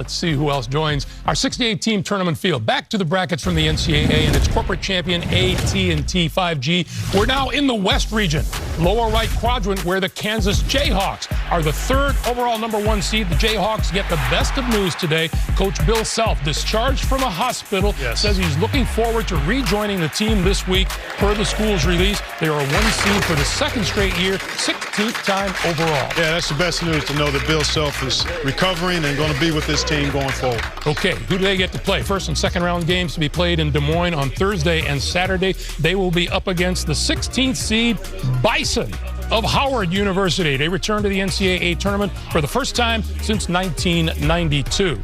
Let's see who else joins our 68-team tournament field. Back to the brackets from the NCAA and its corporate champion AT&T 5G. We're now in the West region, lower right quadrant, where the Kansas Jayhawks are the third overall #1 seed. The Jayhawks get the best of news today. Coach Bill Self, discharged from a hospital, says he's looking forward to rejoining the team this week. Per the school's release, they are a 1 seed for the second straight year, 16th time overall. Yeah, that's the best news, to know that Bill Self is recovering and going to be with this team going forward. Okay, who do they get to play? First and second round games to be played in Des Moines on Thursday and Saturday. They will be up against the 16th seed Bison of Howard University. They return to the NCAA tournament for the first time since 1992.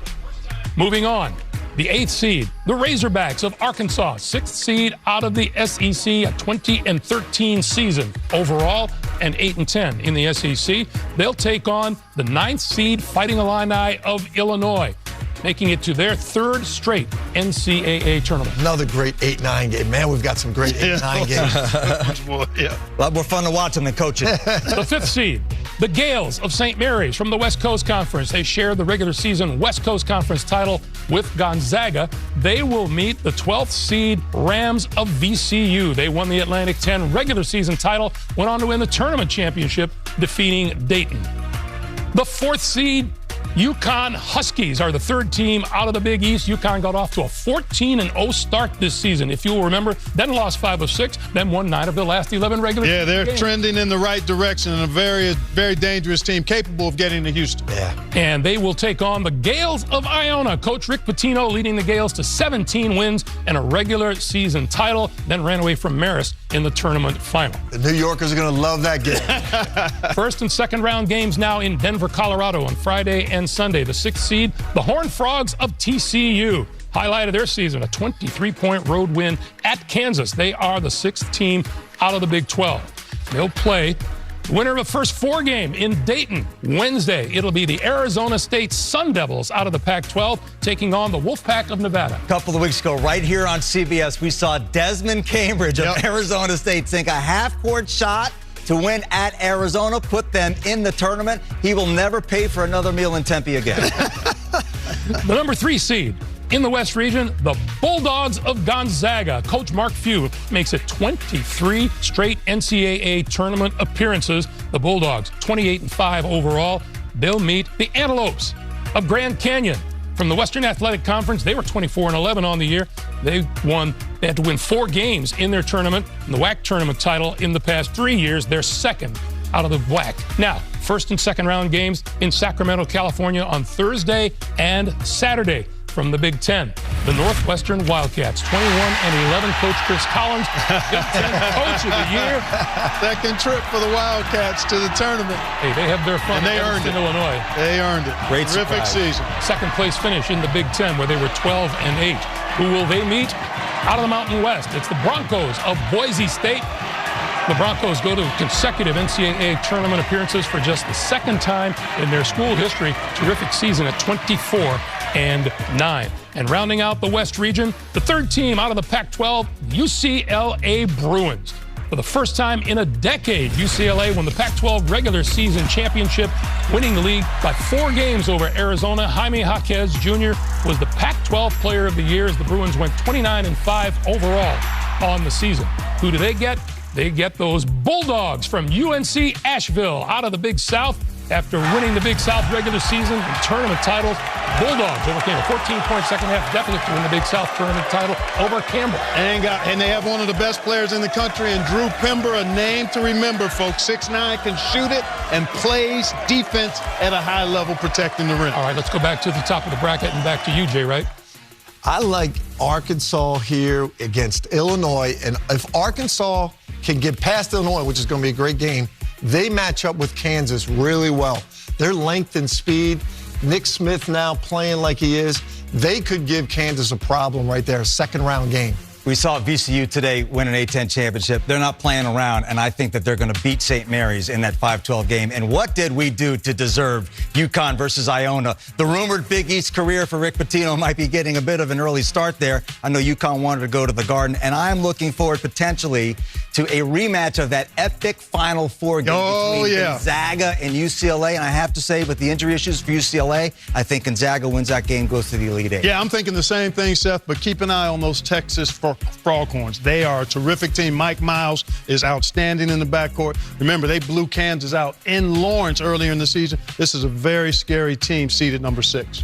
Moving on, the 8th seed, the Razorbacks of Arkansas, 6th seed out of the SEC, a 20-13 season overall, and 8-10 in the SEC. They'll take on the 9th seed Fighting Illini of Illinois, making it to their third straight NCAA tournament. Another great 8-9 game. Man, we've got some great 8-9 games. A lot more fun to watch them than coaching. The 5th seed, the Gales of St. Mary's from the West Coast Conference. They share the regular season West Coast Conference title with Gonzaga. They will meet the 12th seed Rams of VCU. They won the Atlantic 10 regular season title, went on to win the tournament championship, defeating Dayton. The 4th seed UConn Huskies are the third team out of the Big East. UConn got off to a 14-0 start this season, if you'll remember. Then lost 5 of 6, then won 9 of the last 11 regular Yeah, they're games. trending in the right direction, and a very, very dangerous team, capable of getting to Houston. Yeah. And they will take on the Gales of Iona. Coach Rick Pitino leading the Gales to 17 wins and a regular season title, then ran away from Marist in the tournament final. The New Yorkers are going to love that game. First and second round games now in Denver, Colorado on Friday and Sunday. The 6th seed, the Horned Frogs of TCU, highlight of their season, a 23-point road win at Kansas. They are the 6th team out of the Big 12. They'll play the winner of the first 4 game in Dayton Wednesday. It'll be the Arizona State Sun Devils out of the Pac-12 taking on the Wolfpack of Nevada. A couple of weeks ago, right here on CBS, we saw Desmond Cambridge of Arizona State sink a half-court shot to win at Arizona, put them in the tournament. He will never pay for another meal in Tempe again. The number 3 seed in the West region, the Bulldogs of Gonzaga. Coach Mark Few makes it 23 straight NCAA tournament appearances. The Bulldogs, 28-5 overall. They'll meet the Antelopes of Grand Canyon. From the Western Athletic Conference, they were 24-11 on the year. They had to win 4 games in their tournament. And the WAC tournament title in the past 3 years, they're second out of the WAC. Now, first and second round games in Sacramento, California on Thursday and Saturday. From the Big Ten, the Northwestern Wildcats, 21-11. Coach Chris Collins, Big Ten Coach of the Year. Second trip for the Wildcats to the tournament. Hey, they have their fun. And they earned it. In Illinois. They earned it. Great Terrific surprise. season. Second place finish in the Big Ten, where they were 12-8. Who will they meet? Out of the Mountain West, it's the Broncos of Boise State. The Broncos go to consecutive NCAA tournament appearances for just the second time in their school history. Terrific season at 24-9. And rounding out the West region, the third team out of the Pac-12, UCLA Bruins. For the first time in a decade, UCLA won the Pac-12 regular season championship, winning the league by 4 games over Arizona. Jaime Jaquez Jr. was the Pac-12 Player of the Year as the Bruins went 29-5 overall on the season. Who do they get? They get those Bulldogs from UNC Asheville out of the Big South. After winning the Big South regular season and tournament titles, Bulldogs overcame a 14-point second half deficit to win the Big South tournament title over Campbell. And they have one of the best players in the country, and Drew Pember, a name to remember, folks. 6'9", can shoot it and plays defense at a high level, protecting the rim. All right, let's go back to the top of the bracket and back to you, Jay Wright. I like Arkansas here against Illinois. And if Arkansas can get past Illinois, which is going to be a great game, they match up with Kansas really well. Their length and speed, Nick Smith now playing like he is, they could give Kansas a problem right there, a second-round game. We saw VCU today win an A-10 championship. They're not playing around, and I think that they're going to beat St. Mary's in that 5-12 game. And what did we do to deserve UConn versus Iona? The rumored Big East career for Rick Pitino might be getting a bit of an early start there. I know UConn wanted to go to the Garden, and I'm looking forward potentially to a rematch of that epic Final Four game between Gonzaga and UCLA. And I have to say, with the injury issues for UCLA, I think Gonzaga wins that game, goes to the Elite Eight. Yeah, I'm thinking the same thing, Seth, but keep an eye on those Texas Froghorns. They are a terrific team. Mike Miles is outstanding in the backcourt. Remember, they blew Kansas out in Lawrence earlier in the season. This is a very scary team, seeded number 6.